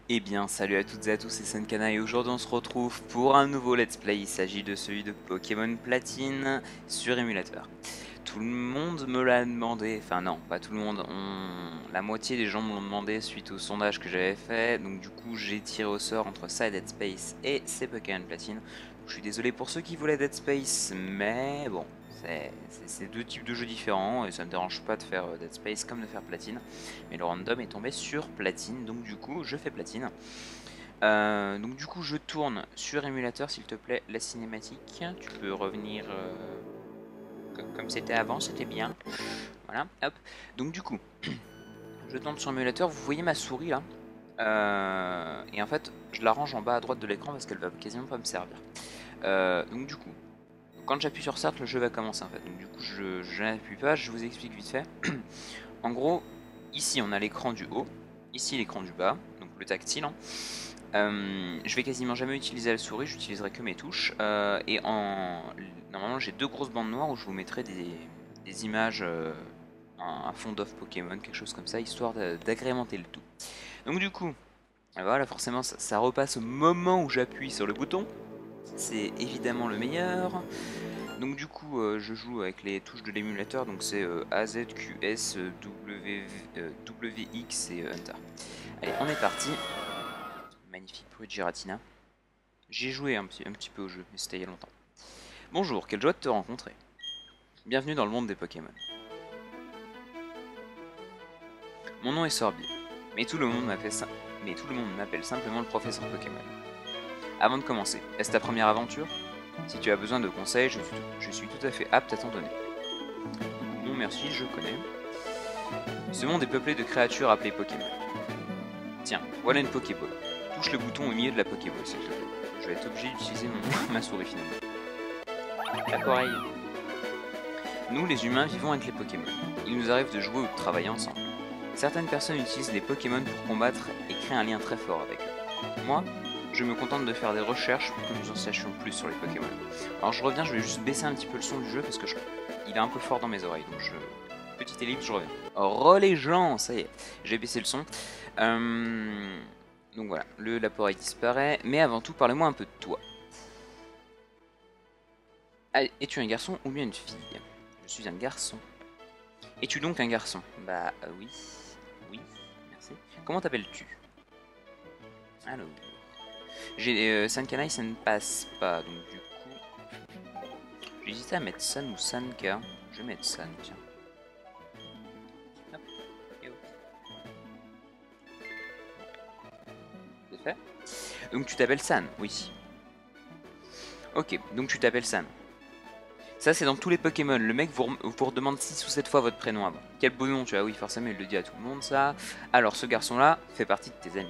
Eh bien, salut à toutes et à tous, c'est Senkana et aujourd'hui on se retrouve pour un nouveau let's play. Il s'agit de celui de Pokémon Platine sur émulateur. Tout le monde me l'a demandé, enfin non, pas tout le monde, la moitié des gens me l'ont demandé suite au sondage que j'avais fait. Donc du coup j'ai tiré au sort entre ça et Dead Space et c'est Pokémon Platine. Je suis désolé pour ceux qui voulaient Dead Space, mais bon, c'est deux types de jeux différents et ça me dérange pas de faire Dead Space comme de faire Platine. Mais le random est tombé sur Platine, donc du coup je fais Platine. Donc du coup je tourne sur émulateur, s'il te plaît, la cinématique. Tu peux revenir comme c'était avant, c'était bien. Voilà, hop. Donc du coup, je tourne sur émulateur, vous voyez ma souris là. Et en fait, je la range en bas à droite de l'écran parce qu'elle va quasiment pas me servir. Donc du coup, quand j'appuie sur Start, le jeu va commencer en fait. Donc du coup, je n'appuie pas, je vous explique vite fait. En gros, ici on a l'écran du haut, ici l'écran du bas, donc le tactile. Hein. Je vais quasiment jamais utiliser la souris, j'utiliserai que mes touches. Normalement j'ai deux grosses bandes noires où je vous mettrai des images, un fond d'off Pokémon, quelque chose comme ça, histoire d'agrémenter le tout. Donc du coup, voilà, forcément ça repasse au moment où j'appuie sur le bouton. C'est évidemment le meilleur. Donc du coup, je joue avec les touches de l'émulateur, donc c'est A, Z, Q, S, W, X et Enter. Allez, on est parti. Magnifique bruit de Giratina. J'ai joué un petit peu au jeu, mais c'était il y a longtemps. Bonjour, quelle joie de te rencontrer. Bienvenue dans le monde des Pokémon. Mon nom est Sorbier, mais tout le monde m'appelle simplement le professeur Pokémon. Avant de commencer, est-ce ta première aventure? Si tu as besoin de conseils, je suis tout à fait apte à t'en donner. Non merci, je connais. Ce monde est peuplé de créatures appelées Pokémon. Tiens, voilà une Pokéball. Touche le bouton au milieu de la Pokéball, s'il te plaît. Je vais être obligé d'utiliser ma souris finalement. D'accord, oreille. Nous, les humains, vivons avec les Pokémon. Il nous arrive de jouer ou de travailler ensemble. Certaines personnes utilisent les Pokémon pour combattre et créer un lien très fort avec eux. Moi, je me contente de faire des recherches pour que nous en sachions plus sur les Pokémon. Alors je reviens, je vais juste baisser un petit peu le son du jeu parce que il est un peu fort dans mes oreilles, donc petite ellipse, je reviens. Oh les gens, ça y est, j'ai baissé le son. Donc voilà, l'appareil disparaît, mais avant tout, parlez-moi un peu de toi. Es-tu un garçon ou bien une fille? Je suis un garçon. Es-tu donc un garçon? Bah oui, oui, merci. Comment t'appelles-tu? Alors, j'ai Sankanaï, ça ne passe pas, donc du coup, j'hésitais à mettre San ou Sanka. Je vais mettre San, tiens. Hop, et hop. C'est fait. Donc tu t'appelles San, oui. Ok, donc tu t'appelles San. Ça c'est dans tous les Pokémon, le mec vous redemande 6 ou 7 fois votre prénom avant. Quel beau nom tu as, oui forcément il le dit à tout le monde ça. Alors ce garçon là fait partie de tes amis.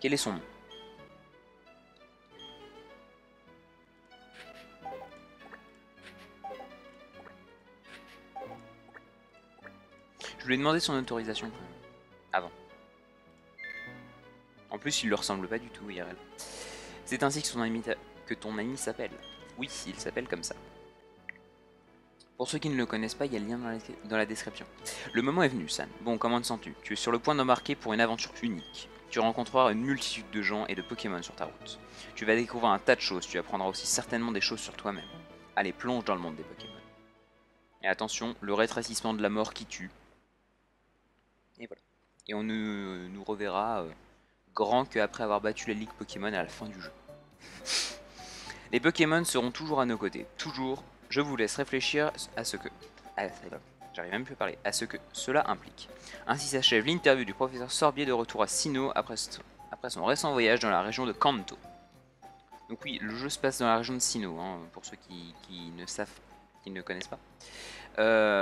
Quel est son nom? Je lui ai demandé son autorisation avant. En plus il lui ressemble pas du tout IRL. C'est ainsi que ton ami s'appelle. Oui, il s'appelle comme ça. Pour ceux qui ne le connaissent pas, il y a le lien dans la description. Le moment est venu, San. Bon, comment te sens-tu? Tu es sur le point d'embarquer pour une aventure unique. Tu rencontreras une multitude de gens et de Pokémon sur ta route. Tu vas découvrir un tas de choses, tu apprendras aussi certainement des choses sur toi-même. Allez, plonge dans le monde des Pokémon. Et attention, le rétrécissement de la mort qui tue. Et voilà. Et on nous reverra grand qu'après avoir battu la Ligue Pokémon à la fin du jeu. Les Pokémon seront toujours à nos côtés, toujours. Je vous laisse réfléchir à ce que... J'arrive même plus à parler. À ce que cela implique. Ainsi s'achève l'interview du professeur Sorbier de retour à Sinnoh après son récent voyage dans la région de Kanto. Donc oui, le jeu se passe dans la région de Sinnoh, hein, pour ceux qui ne connaissent pas.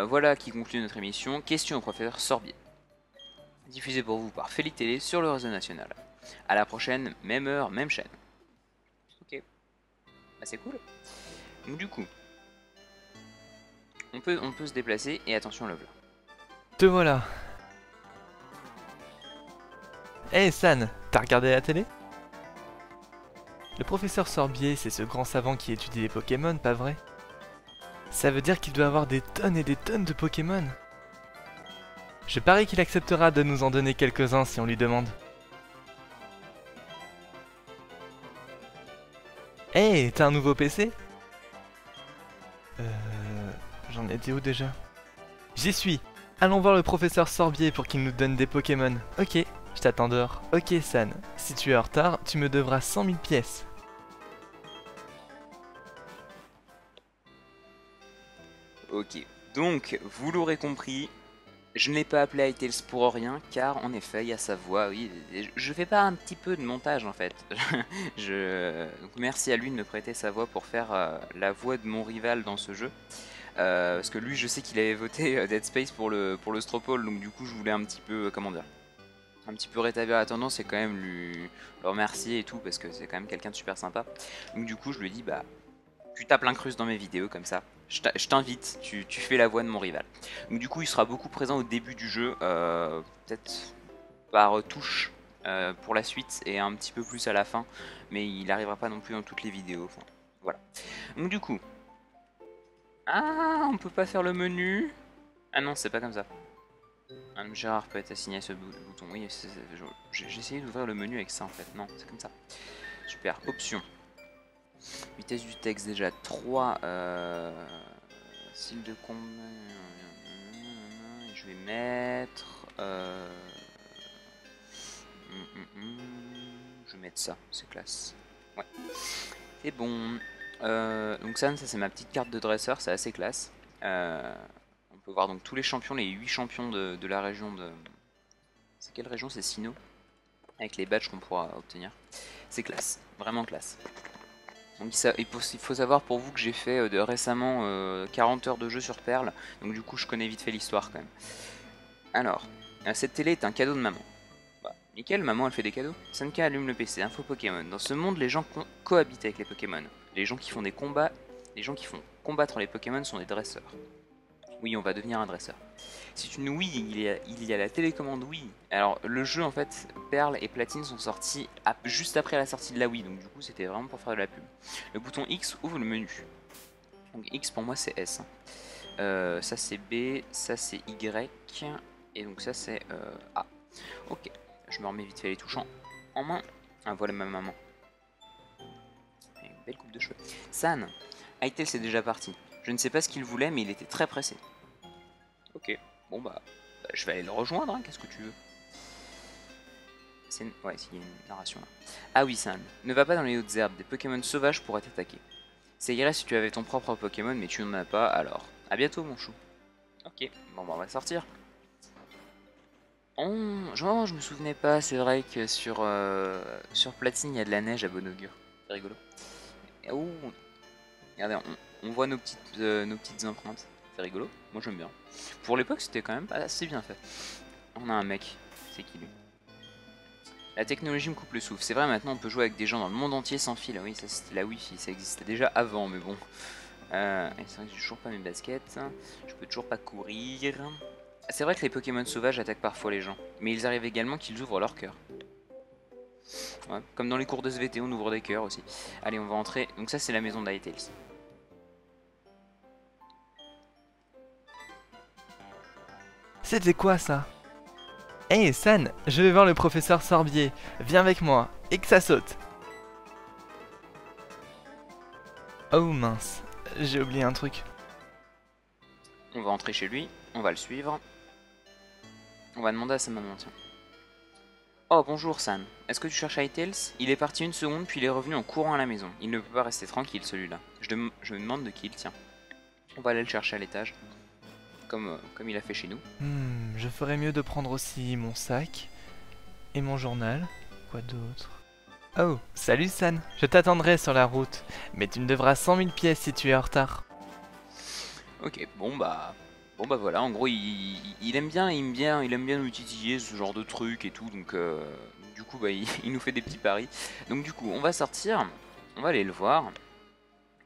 Voilà qui conclut notre émission. Question au professeur Sorbier. Diffusée pour vous par Feli Télé sur le réseau national. A la prochaine, même heure, même chaîne. Ok. Bah c'est cool. Donc du coup, on peut se déplacer et attention le voilà. Te voilà. Hey San, t'as regardé la télé? Le professeur Sorbier, c'est ce grand savant qui étudie les Pokémon, pas vrai? Ça veut dire qu'il doit avoir des tonnes et des tonnes de Pokémon. Je parie qu'il acceptera de nous en donner quelques-uns si on lui demande. Hey, t'as un nouveau PC? J'en étais où déjà? J'y suis. Allons voir le professeur Sorbier pour qu'il nous donne des Pokémon. Ok, je t'attends dehors. Ok San, si tu es en retard, tu me devras 100 000 pièces. Ok, donc vous l'aurez compris, je ne l'ai pas appelé Hytales pour rien, car en effet, il y a sa voix, oui. Je fais pas un petit peu de montage en fait. Donc merci à lui de me prêter sa voix pour faire la voix de mon rival dans ce jeu. Parce que lui, je sais qu'il avait voté Dead Space pour le Stropole, donc du coup, je voulais un petit peu, comment dire, un petit peu rétablir la tendance et quand même le remercier et tout, parce que c'est quand même quelqu'un de super sympa. Donc du coup, je lui ai dit, bah, tu tapes l'incruste dans mes vidéos comme ça. Je t'invite, tu fais la voix de mon rival. Donc du coup, il sera beaucoup présent au début du jeu, peut-être par touche pour la suite et un petit peu plus à la fin, mais il n'arrivera pas non plus dans toutes les vidéos. Enfin, voilà. Donc du coup, ah, on peut pas faire le menu. Ah non, c'est pas comme ça. Gérard peut être assigné à ce bouton. Oui, j'ai essayé d'ouvrir le menu avec ça en fait. Non, c'est comme ça. Super. Options. Vitesse du texte déjà 3. Style de combat. Je vais mettre. Je vais mettre ça. C'est classe. Ouais. C'est bon. Donc ça c'est ma petite carte de dresseur. C'est assez classe. On peut voir donc tous les champions, les 8 champions de la région de... C'est quelle région? C'est Sinnoh. Avec les badges qu'on pourra obtenir. C'est classe, vraiment classe. Donc il faut savoir pour vous que j'ai fait récemment 40 heures de jeu sur Perle. Donc du coup je connais vite fait l'histoire quand même. Alors, cette télé est un cadeau de maman. Bah, nickel, maman elle fait des cadeaux. Sanka allume le PC, info Pokémon. Dans ce monde les gens cohabitent avec les Pokémon. Les gens qui font des combats, les gens qui font combattre les Pokémon sont des dresseurs. Oui, on va devenir un dresseur. C'est une Wii, il y a la télécommande Wii. Alors, le jeu, en fait, Perle et Platine sont sortis juste après la sortie de la Wii. Donc, du coup, c'était vraiment pour faire de la pub. Le bouton X ouvre le menu. Donc, X pour moi, c'est S. Ça, c'est B. Ça, c'est Y. Et donc, ça, c'est A. Ok. Je me remets vite fait les touches en main. Ah, voilà ma maman. Une belle coupe de cheveux. San, Hytale, c'est déjà parti. Je ne sais pas ce qu'il voulait, mais il était très pressé. Ok, bon bah je vais aller le rejoindre, hein, qu'est-ce que tu veux? Ouais, il y a une narration là. Ah oui, Sam, ne va pas dans les hautes herbes, des Pokémon sauvages pourraient t'attaquer. Ça irait si tu avais ton propre Pokémon, mais tu n'en as pas, alors. À bientôt, mon chou. Ok, bon bah on va sortir. Oh, genre, je me souvenais pas, c'est vrai que sur Platine, il y a de la neige à bon augure. C'est rigolo. Et oh, regardez, on voit nos petites empreintes. C'est rigolo, moi j'aime bien. Pour l'époque, c'était quand même assez bien fait. On a un mec, c'est qui lui? La technologie me coupe le souffle. C'est vrai, maintenant on peut jouer avec des gens dans le monde entier sans fil. Ah oui, ça c'était la Wi-Fi, ça existait déjà avant, mais bon. C'est vrai que j'ai toujours pas mes baskets. Je peux toujours pas courir. C'est vrai que les Pokémon sauvages attaquent parfois les gens, mais ils arrivent également qu'ils ouvrent leur cœur. Ouais, comme dans les cours de SVT, on ouvre des cœurs aussi. Allez, on va entrer. Donc ça, c'est la maison d'Hytales. C'était quoi ça? Hey San, je vais voir le professeur Sorbier. Viens avec moi, et que ça saute. Oh mince, j'ai oublié un truc. On va entrer chez lui, on va le suivre. On va demander à sa maman, tiens. Oh bonjour San, est-ce que tu cherches Hytales? Il est parti une seconde puis il est revenu en courant à la maison. Il ne peut pas rester tranquille celui-là. Je me demande de qui il tient. On va aller le chercher à l'étage. Comme il a fait chez nous. Je ferais mieux de prendre aussi mon sac. Et mon journal. Quoi d'autre? Oh, salut San, je t'attendrai sur la route. Mais tu me devras 100 000 pièces si tu es en retard. Ok, bon bah voilà, en gros il aime bien nous titiller ce genre de trucs et tout, donc du coup bah il nous fait des petits paris. Donc du coup on va sortir, on va aller le voir.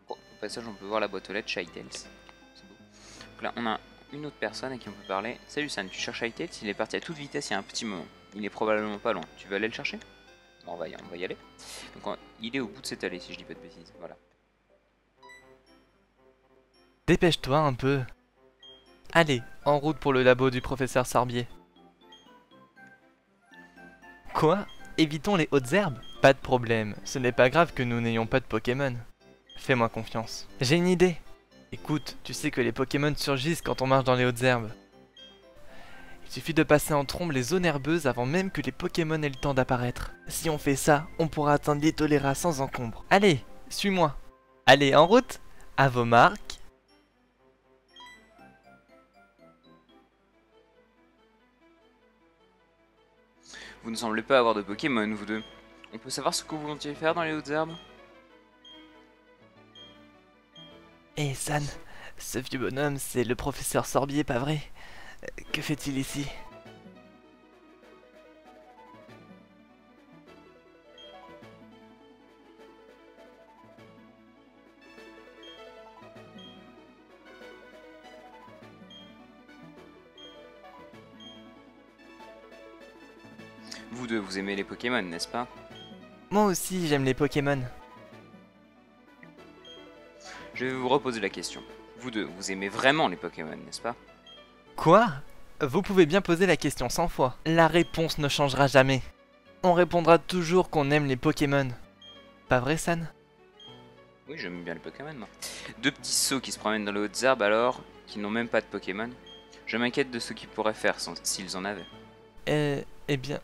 Bon, au passage on peut voir la boîte aux lettres chez Hytales. C'est beau. Donc là on a une autre personne à qui on peut parler. Salut San, tu cherches Hytales? Il est parti à toute vitesse il y a un petit moment. Il est probablement pas loin. Tu veux aller le chercher? Bon, on va y aller. Donc il est au bout de cette allée si je dis pas de bêtises, voilà. Dépêche-toi un peu. Allez, en route pour le labo du professeur Sorbier. Quoi? évitons les hautes herbes. Pas de problème, ce n'est pas grave que nous n'ayons pas de Pokémon. Fais-moi confiance. J'ai une idée. Écoute, tu sais que les Pokémon surgissent quand on marche dans les hautes herbes. Il suffit de passer en trombe les zones herbeuses avant même que les Pokémon aient le temps d'apparaître. Si on fait ça, on pourra atteindre l'Itoléra sans encombre. Allez, suis-moi. Allez, en route. À vos marques. Vous ne semblez pas avoir de Pokémon, vous deux. On peut savoir ce que vous comptiez faire dans les hautes herbes? Hé San, ce vieux bonhomme, c'est le professeur Sorbier, pas vrai? Que fait-il ici? Vous deux, vous aimez les Pokémon, n'est-ce pas? Moi aussi, j'aime les Pokémon. Je vais vous reposer la question. Vous deux, vous aimez vraiment les Pokémon, n'est-ce pas? Quoi? Vous pouvez bien poser la question 100 fois. La réponse ne changera jamais. On répondra toujours qu'on aime les Pokémon. Pas vrai, San? Oui, j'aime bien les Pokémon, moi. Deux petits sots qui se promènent dans les hautes herbes alors, qui n'ont même pas de Pokémon. Je m'inquiète de ce qu'ils pourraient faire s'ils en avaient. Eh bien,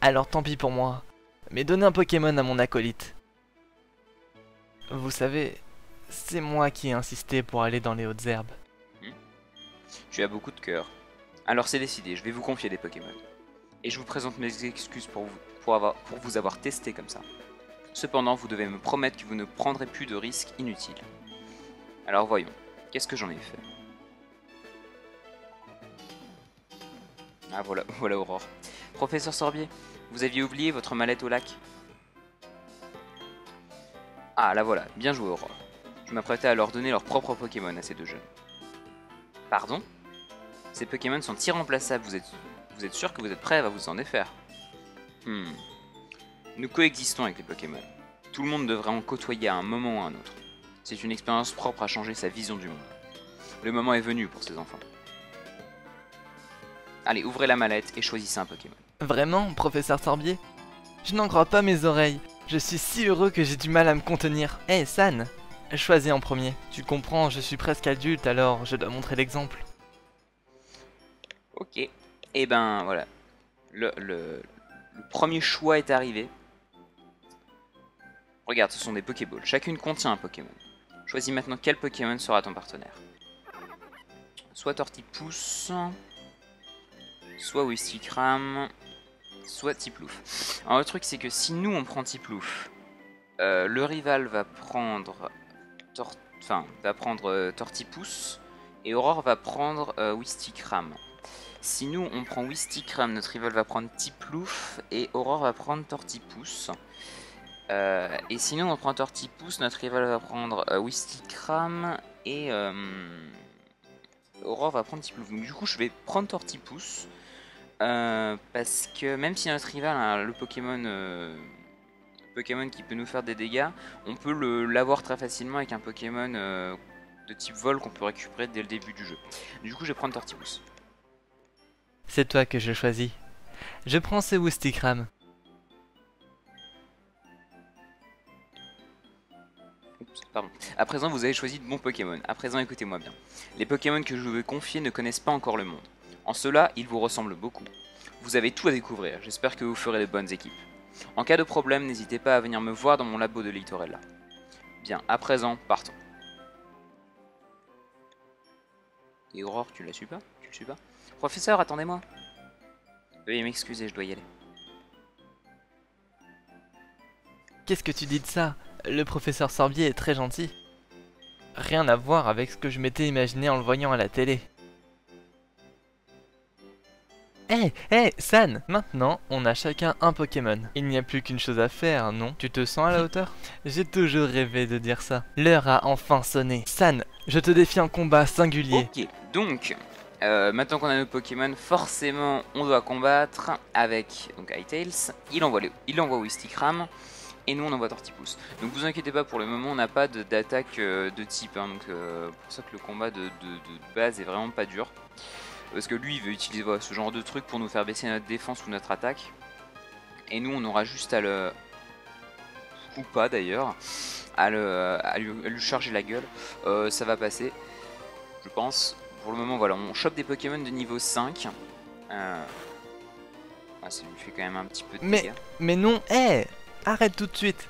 alors tant pis pour moi. Mais donnez un Pokémon à mon acolyte. Vous savez, c'est moi qui ai insisté pour aller dans les hautes herbes. Tu as beaucoup de cœur. Alors c'est décidé, je vais vous confier des Pokémon. Et je vous présente mes excuses pour vous avoir testé comme ça. Cependant, vous devez me promettre que vous ne prendrez plus de risques inutiles. Alors voyons, qu'est-ce que j'en ai fait? Ah voilà Aurore. Professeur Sorbier, vous aviez oublié votre mallette au lac? Ah la voilà, bien joué Aurore. Je m'apprêtais à leur donner leur propre Pokémon à ces deux jeunes. Pardon? Ces Pokémon sont irremplaçables, vous êtes sûr que vous êtes prêts à vous en défaire? Nous coexistons avec les Pokémon. Tout le monde devrait en côtoyer à un moment ou à un autre. C'est une expérience propre à changer sa vision du monde. Le moment est venu pour ces enfants. Allez, ouvrez la mallette et choisissez un Pokémon. Vraiment, professeur Sorbier? Je n'en crois pas mes oreilles. Je suis si heureux que j'ai du mal à me contenir. Hé, San, choisis en premier. Tu comprends, je suis presque adulte, alors je dois montrer l'exemple. Ok. Et ben voilà. Le premier choix est arrivé. Regarde, ce sont des Pokéballs. Chacune contient un Pokémon. Choisis maintenant quel Pokémon sera ton partenaire. Soit Tortipousse, soit Wistikram, soit Tiplouf. Alors le truc c'est que si nous on prend Tiplouf, le rival va prendre Tortipousse et Aurore va prendre Wistikram. Si nous on prend Wistikram, notre rival va prendre Tiplouf et Aurore va prendre Tortipousse. Et sinon on prend Tortipousse, notre rival va prendre Wistikram et Aurore va prendre Tiplouf. Donc du coup je vais prendre Tortipousse parce que même si notre rival a le Pokémon qui peut nous faire des dégâts, on peut l'avoir très facilement avec un Pokémon de type vol qu'on peut récupérer dès le début du jeu. Du coup je vais prendre Tortipousse. C'est toi que je choisis. Je prends ce Wistikram. Pardon. À présent, vous avez choisi de bons Pokémon. À présent, écoutez-moi bien. Les Pokémon que je vous vais confier ne connaissent pas encore le monde. En cela, ils vous ressemblent beaucoup. Vous avez tout à découvrir. J'espère que vous ferez de bonnes équipes. En cas de problème, n'hésitez pas à venir me voir dans mon labo de Litorella. Bien, à présent, partons. Et Aurore, tu la suis pas? Tu le suis pas? Professeur, attendez-moi. Veuillez m'excuser, je dois y aller. Qu'est-ce que tu dis de ça? Le professeur Sorbier est très gentil. Rien à voir avec ce que je m'étais imaginé en le voyant à la télé. Hé, San, maintenant, on a chacun un Pokémon. Il n'y a plus qu'une chose à faire, non? Tu te sens à la hauteur? J'ai toujours rêvé de dire ça. L'heure a enfin sonné. San, je te défie en combat singulier. Ok, donc, maintenant qu'on a nos Pokémon, forcément, on doit combattre avec donc Hytales. Il envoie Wistikram. Et nous on envoie Tortipousse. Donc vous inquiétez pas, pour le moment on n'a pas d'attaque de type. Hein, donc pour ça que le combat de base est vraiment pas dur. Parce que lui, il veut utiliser voilà, ce genre de truc pour nous faire baisser notre défense ou notre attaque. Et nous, on aura juste à le... ou pas d'ailleurs, à lui charger la gueule. Ça va passer, je pense. Pour le moment, voilà, on chope des Pokémon de niveau 5. Ça lui fait quand même un petit peu de dégâts. Mais non, hé, arrête tout de suite.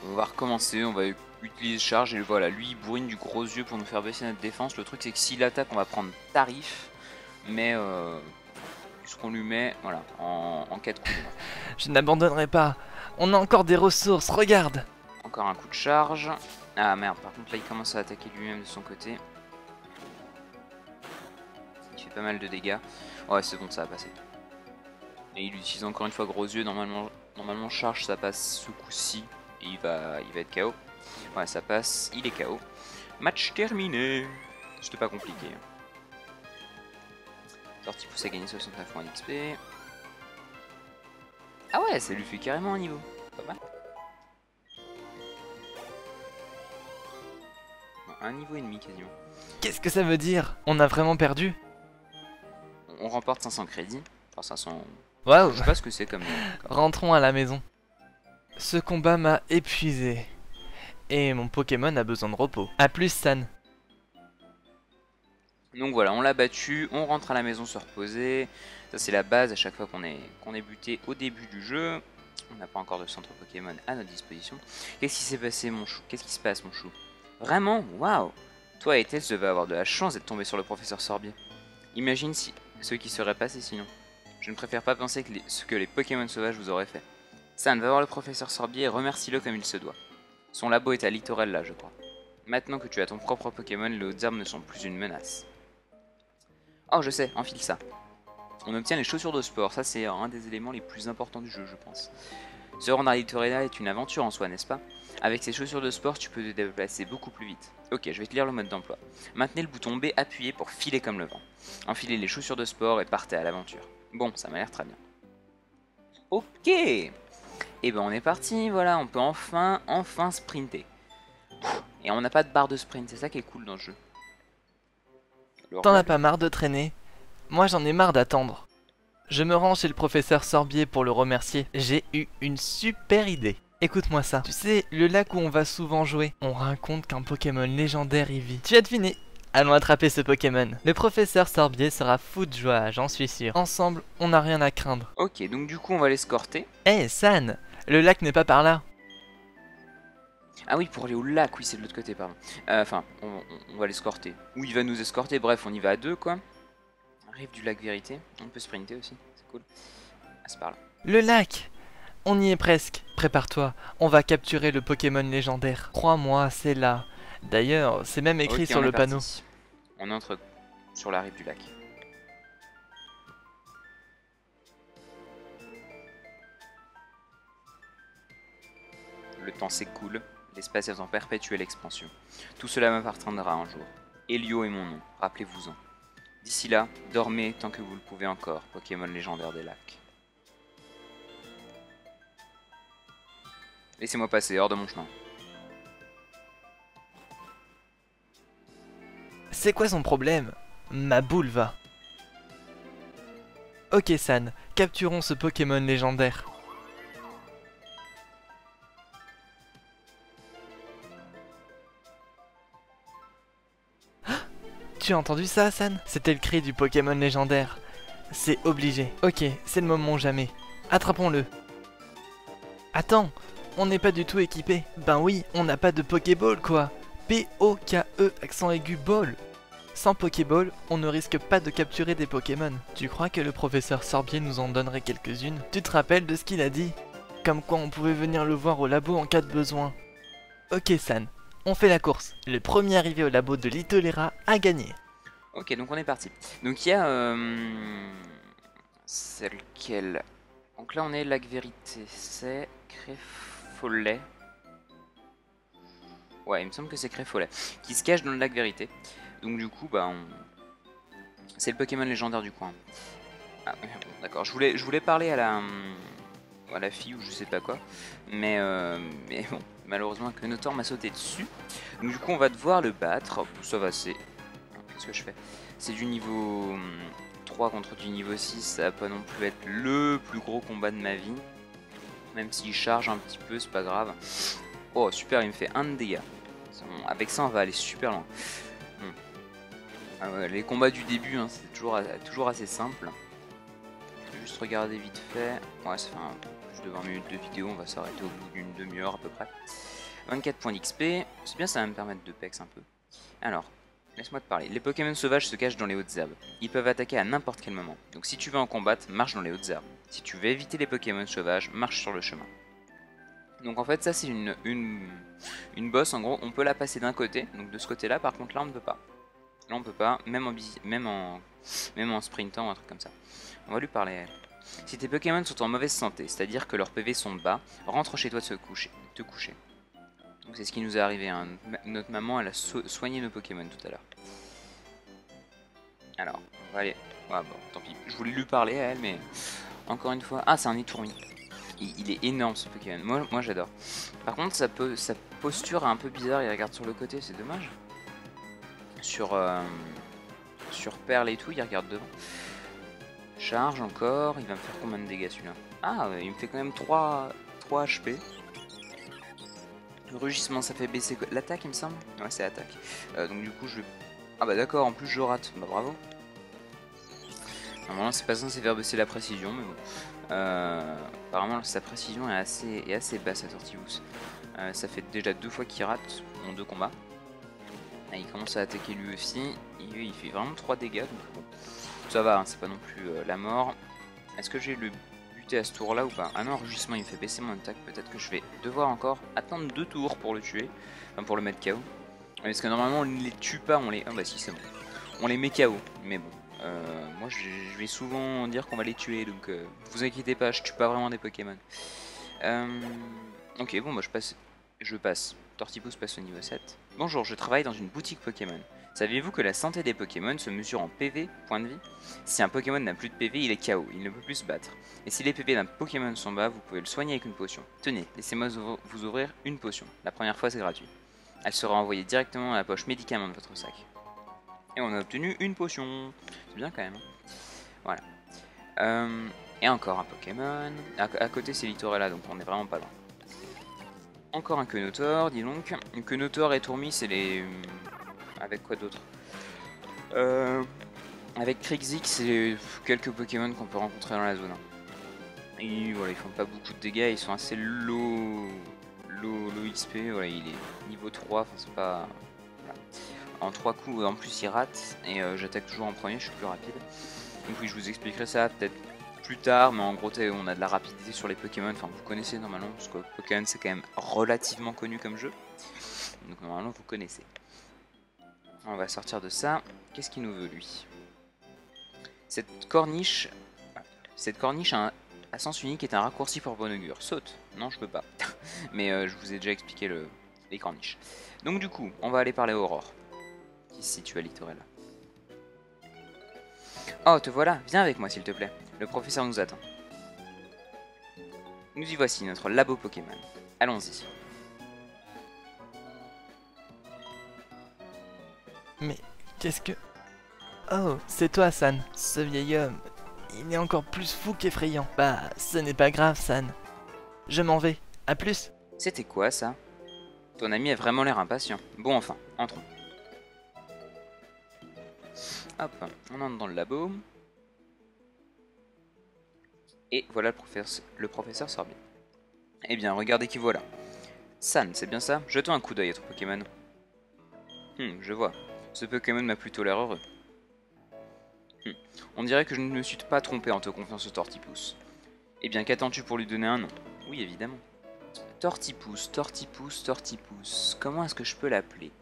On va recommencer, on va utiliser charge et voilà, lui il bourrine du gros yeux pour nous faire baisser notre défense. Le truc c'est que s'il attaque, on va prendre tarif, mais ce qu'on lui met, voilà, en cas de coup de mort. Je n'abandonnerai pas. On a encore des ressources, regarde. Encore un coup de charge. Ah merde, par contre là il commence à attaquer lui-même de son côté. Il fait pas mal de dégâts. Ouais, c'est bon, ça va passer. Et il utilise encore une fois gros yeux. Normalement charge, ça passe ce coup-ci. Et il va être KO. Ouais, ça passe, il est KO. Match terminé. C'était pas compliqué. Sortie pousse à gagner 69 points d'XP. Ah ouais, ça lui fait carrément un niveau. Pas mal. Un niveau et demi quasiment. Qu'est-ce que ça veut dire? On a vraiment perdu? On remporte 500 crédits. Enfin 500... Waouh. Je sais pas ce que c'est comme... Rentrons à la maison. Ce combat m'a épuisé. Et mon Pokémon a besoin de repos. A plus, San. Donc voilà, on l'a battu, on rentre à la maison se reposer. Ça c'est la base à chaque fois qu'on est buté au début du jeu. On n'a pas encore de centre Pokémon à notre disposition. Qu'est-ce qui s'est passé mon chou? Qu'est-ce qui se passe mon chou? Vraiment? Waouh! Toi et Tails devaient avoir de la chance d'être tombé sur le professeur Sorbier. Imagine ce qui serait passé sinon. Je ne préfère pas penser que ce que les Pokémon sauvages vous auraient fait. San, va voir le professeur Sorbier et remercie-le comme il se doit. Son labo est à Littorel là, je crois. Maintenant que tu as ton propre Pokémon, les hautes herbes ne sont plus une menace. Oh, je sais, enfile ça. On obtient les chaussures de sport, ça c'est un des éléments les plus importants du jeu, je pense. Se rendre à Littorella est une aventure en soi, n'est-ce pas? Avec ces chaussures de sport, tu peux te déplacer beaucoup plus vite. Ok, je vais te lire le mode d'emploi. Maintenez le bouton B appuyé pour filer comme le vent. Enfilez les chaussures de sport et partez à l'aventure. Bon, ça m'a l'air très bien. Ok. Et ben on est parti, voilà, on peut enfin sprinter. Et on n'a pas de barre de sprint, c'est ça qui est cool dans le jeu. T'en as pas marre de traîner? Moi j'en ai marre d'attendre. Je me rends chez le professeur Sorbier pour le remercier. J'ai eu une super idée. Écoute-moi ça. Tu sais, le lac où on va souvent jouer, on raconte qu'un Pokémon légendaire y vit. Tu as deviné? Allons attraper ce Pokémon. Le professeur Sorbier sera fou de joie, j'en suis sûr. Ensemble, on n'a rien à craindre. Ok, donc du coup on va l'escorter. Hé, San, le lac n'est pas par là. Ah oui, pour aller au lac, oui c'est de l'autre côté, pardon. Enfin, on va l'escorter. Ou il va nous escorter, bref, on y va à deux quoi. Rive du lac Vérité, on peut sprinter aussi, c'est cool. Ah, c'est par là. Le lac! On y est presque. Prépare-toi, on va capturer le Pokémon légendaire. Crois-moi, c'est là. D'ailleurs, c'est même écrit sur le panneau. On entre sur la rive du lac. Le temps s'écoule, l'espace est en perpétuelle expansion. Tout cela m'appartiendra un jour. Helio est mon nom, rappelez-vous-en. D'ici là, dormez tant que vous le pouvez encore, Pokémon légendaire des lacs. Laissez-moi passer, hors de mon chemin. C'est quoi son problème? Ma boule va. Ok San, capturons ce Pokémon légendaire. Tu as entendu ça, San? C'était le cri du Pokémon légendaire. C'est obligé. Ok, c'est le moment ou jamais. Attrapons-le. Attends, on n'est pas du tout équipé. Ben oui, on n'a pas de Pokéball quoi. P-O-K-E accent aigu ball. Sans Pokéball, on ne risque pas de capturer des Pokémon. Tu crois que le professeur Sorbier nous en donnerait quelques-unes? Tu te rappelles de ce qu'il a dit? Comme quoi on pouvait venir le voir au labo en cas de besoin. Ok San, on fait la course. Le premier arrivé au labo de Litolera a gagné. Ok, donc on est parti. Donc il y a... c'est lequel? Donc là on est lac Vérité, c'est Créfollet. Ouais, il me semble que c'est Créfollet. Qui se cache dans le lac Vérité. Donc du coup, bah c'est le Pokémon légendaire du coin. Ah, d'accord, je voulais parler à la fille ou je sais pas quoi. Mais bon, malheureusement Knotor m'a sauté dessus. Donc du coup on va devoir le battre. Ça va, c'est ce que je fais. C'est du niveau 3 contre du niveau 6, ça va pas non plus être le plus gros combat de ma vie. Même s'il charge un petit peu, c'est pas grave. Oh super, il me fait 1 de dégâts. Bon, avec ça on va aller super loin. Ah ouais, les combats du début, hein, c'est toujours assez simple. Je vais juste regarder vite fait. Ouais, ça fait un peu plus de 20 minutes de vidéo, on va s'arrêter au bout d'une demi-heure à peu près. 24 points d'XP, c'est bien, ça va me permettre de pex un peu. Alors, laisse-moi te parler. Les Pokémon sauvages se cachent dans les hautes herbes. Ils peuvent attaquer à n'importe quel moment. Donc si tu veux en combattre, marche dans les hautes herbes. Si tu veux éviter les Pokémon sauvages, marche sur le chemin. Donc en fait ça c'est une bosse, en gros on peut la passer d'un côté, donc de ce côté là, par contre là on ne peut pas. Là on peut pas, même en sprintant ou un truc comme ça. On va lui parler à elle. Si tes Pokémon sont en mauvaise santé, c'est-à-dire que leurs PV sont bas, rentre chez toi te coucher. Donc c'est ce qui nous est arrivé, hein. Notre maman elle a soigné nos Pokémon tout à l'heure. Alors, on va aller... Ouais, bon, tant pis, je voulais lui parler à elle, mais... Encore une fois... Ah, c'est un Itourmi. Il est énorme ce Pokémon, moi j'adore. Par contre, sa posture est un peu bizarre, il regarde sur le côté, c'est dommage. Sur Perle et tout, il regarde devant. Charge encore, il va me faire combien de dégâts celui-là? Ah, il me fait quand même 3 HP. Le rugissement, ça fait baisser l'attaque, il me semble. Ouais, c'est attaque. Donc du coup, je vais... Ah bah d'accord, en plus je rate. Bah bravo. Normalement, c'est pas censé faire baisser la précision, mais bon. Apparemment, sa précision est assez basse à Tortivus. Ça fait déjà 2 fois qu'il rate en 2 combats. Et il commence à attaquer lui aussi. Il fait vraiment 3 dégâts, donc bon. Ça va, hein, c'est pas non plus la mort. Est-ce que j'ai le buter à ce tour là ou pas? Ah non, rugissement il me fait baisser mon attaque. Peut-être que je vais devoir encore attendre 2 tours pour le tuer. Enfin pour le mettre KO. Parce que normalement on les tue pas, on les... Ah bah si c'est bon. On les met KO. Mais bon. Moi je vais souvent dire qu'on va les tuer. Donc vous inquiétez pas, je tue pas vraiment des Pokémon. Ok, bon bah je passe. Tortipus passe au niveau 7. Bonjour, je travaille dans une boutique Pokémon. Saviez-vous que la santé des Pokémon se mesure en PV, point de vie? Si un Pokémon n'a plus de PV, il est KO, il ne peut plus se battre. Et si les PV d'un Pokémon sont bas, vous pouvez le soigner avec une potion. Tenez, laissez-moi vous ouvrir une potion. La première fois, c'est gratuit. Elle sera envoyée directement dans la poche médicament de votre sac. Et on a obtenu une potion. C'est bien quand même. Voilà. Et encore un Pokémon. À côté, c'est Littorella, donc on est vraiment pas loin. Encore un Quenotor, dis donc. Quenotor et Tourmi, c'est les... Avec quoi d'autre? Avec Krixix, c'est quelques Pokémon qu'on peut rencontrer dans la zone. Et voilà, ils font pas beaucoup de dégâts, ils sont assez low XP. Voilà, il est niveau 3, enfin c'est pas... Voilà. En 3 coups, en plus il rate, et j'attaque toujours en premier, je suis plus rapide. Donc oui, je vous expliquerai ça peut-être plus tard, mais en gros on a de la rapidité sur les Pokémon, enfin vous connaissez normalement, parce que Pokémon c'est quand même relativement connu comme jeu. Donc normalement vous connaissez. On va sortir de ça. Qu'est-ce qu'il nous veut lui? Cette corniche à sens unique est un raccourci pour bon augure. Saute. Non, je peux pas. Mais je vous ai déjà expliqué les corniches. Donc du coup, on va aller parler à Aurore, qui se situe à Littorella. Oh, te voilà. Viens avec moi, s'il te plaît. Le professeur nous attend. Nous y voici, notre labo Pokémon. Allons-y. Mais qu'est-ce que... Oh, c'est toi, San, ce vieil homme. Il est encore plus fou qu'effrayant. Bah, ce n'est pas grave, San. Je m'en vais. À plus. C'était quoi, ça? Ton ami a vraiment l'air impatient. Bon, enfin, entrons. Hop, on entre dans le labo. Et voilà, le professeur sort bien. Eh bien, regardez qui voilà. San, c'est bien ça? Jetons un coup d'œil à ton Pokémon. Je vois. Ce Pokémon m'a plutôt l'air heureux. On dirait que je ne me suis pas trompé en te confiant ce Tortipus. Eh bien, qu'attends-tu pour lui donner un nom? Oui, évidemment. Tortipus. Comment est-ce que je peux l'appeler?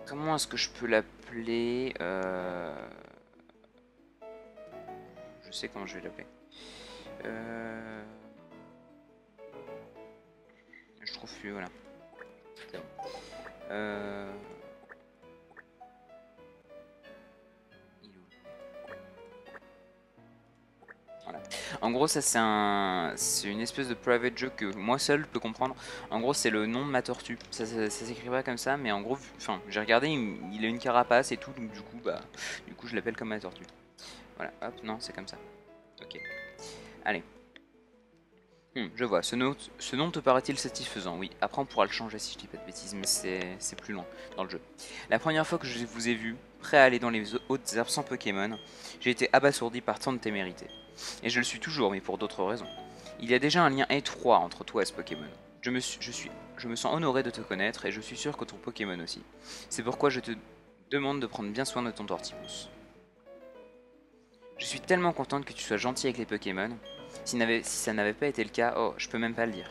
Comment est-ce que je peux l'appeler? Je sais comment je vais l'appeler. Je trouve plus, voilà. Voilà. En gros, ça c'est une espèce de private joke que moi seul peux comprendre. En gros, c'est le nom de ma tortue. Ça s'écrit pas comme ça, mais en gros, enfin, j'ai regardé, il a une carapace et tout, donc du coup, je l'appelle comme ma tortue. Voilà, hop, non, c'est comme ça. Ok. Allez. Je vois, ce nom te paraît-il satisfaisant? Oui, après on pourra le changer si je dis pas de bêtises, mais c'est plus loin dans le jeu. La première fois que je vous ai vu, prêt à aller dans les hautes herbes sans Pokémon, j'ai été abasourdi par tant de témérité. Et je le suis toujours, mais pour d'autres raisons. Il y a déjà un lien étroit entre toi et ce Pokémon. Je me sens honoré de te connaître et je suis sûr que ton Pokémon aussi. C'est pourquoi je te demande de prendre bien soin de ton Tortipousse. Je suis tellement contente que tu sois gentil avec les Pokémon. Si ça n'avait pas été le cas, oh, je peux même pas le dire.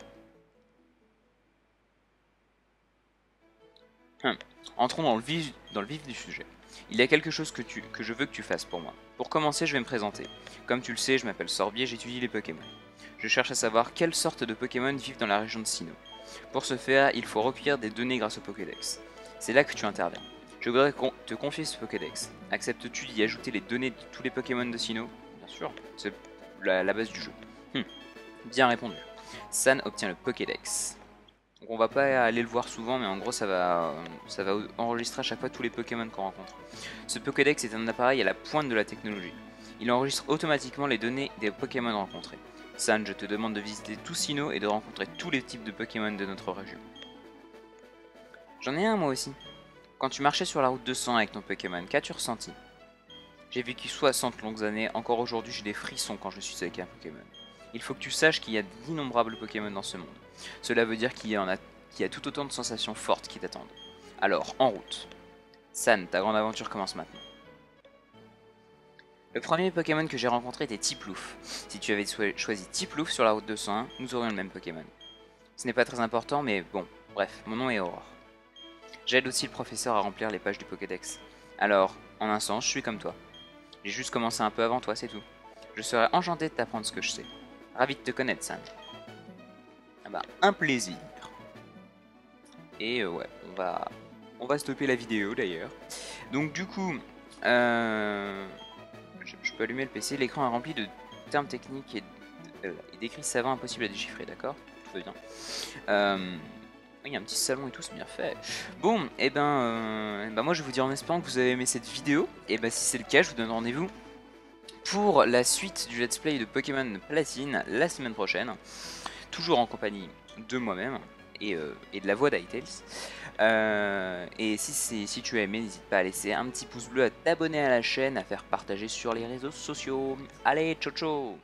Entrons dans le vif du sujet. Il y a quelque chose que je veux que tu fasses pour moi. Pour commencer, je vais me présenter. Comme tu le sais, je m'appelle Sorbier, j'étudie les Pokémon. Je cherche à savoir quelles sortes de Pokémon vivent dans la région de Sinnoh. Pour ce faire, il faut recueillir des données grâce au Pokédex. C'est là que tu interviens. Je voudrais te confier ce Pokédex. Acceptes-tu d'y ajouter les données de tous les Pokémon de Sinnoh? Bien sûr, c'est la base du jeu. Bien répondu. San obtient le Pokédex. Donc on va pas aller le voir souvent, mais en gros ça va enregistrer à chaque fois tous les Pokémon qu'on rencontre. Ce Pokédex est un appareil à la pointe de la technologie. Il enregistre automatiquement les données des Pokémon rencontrés. San, je te demande de visiter tout Sinnoh et de rencontrer tous les types de Pokémon de notre région. J'en ai un moi aussi. Quand tu marchais sur la route 200 avec ton Pokémon, qu'as-tu ressenti? J'ai vécu 60 longues années, encore aujourd'hui j'ai des frissons quand je suis avec un Pokémon. Il faut que tu saches qu'il y a d'innombrables Pokémon dans ce monde. Cela veut dire qu'il y a tout autant de sensations fortes qui t'attendent. Alors, en route. San, ta grande aventure commence maintenant. Le premier Pokémon que j'ai rencontré était Tiplouf. Si tu avais choisi Tiplouf sur la route 201, nous aurions le même Pokémon. Ce n'est pas très important, mais bon, bref, mon nom est Aurore. J'aide aussi le professeur à remplir les pages du Pokédex. Alors, en un sens, je suis comme toi. J'ai juste commencé un peu avant toi, c'est tout. Je serais enchanté de t'apprendre ce que je sais. Ravi de te connaître, San. Ah bah, un plaisir. Et ouais, on va stopper la vidéo d'ailleurs. Donc du coup, je peux allumer le PC. L'écran est rempli de termes techniques et d'écrits savants impossibles à déchiffrer, d'accord? Tout va bien. Il y a un petit salon et tout, c'est bien fait. Bon, et moi je vais vous dire en espérant que vous avez aimé cette vidéo. Et si c'est le cas, je vous donne rendez-vous pour la suite du let's play de Pokémon Platine la semaine prochaine. Toujours en compagnie de moi-même et de la voix d'Hytales. Et si tu as aimé, n'hésite pas à laisser un petit pouce bleu, à t'abonner à la chaîne, à faire partager sur les réseaux sociaux. Allez, ciao ciao!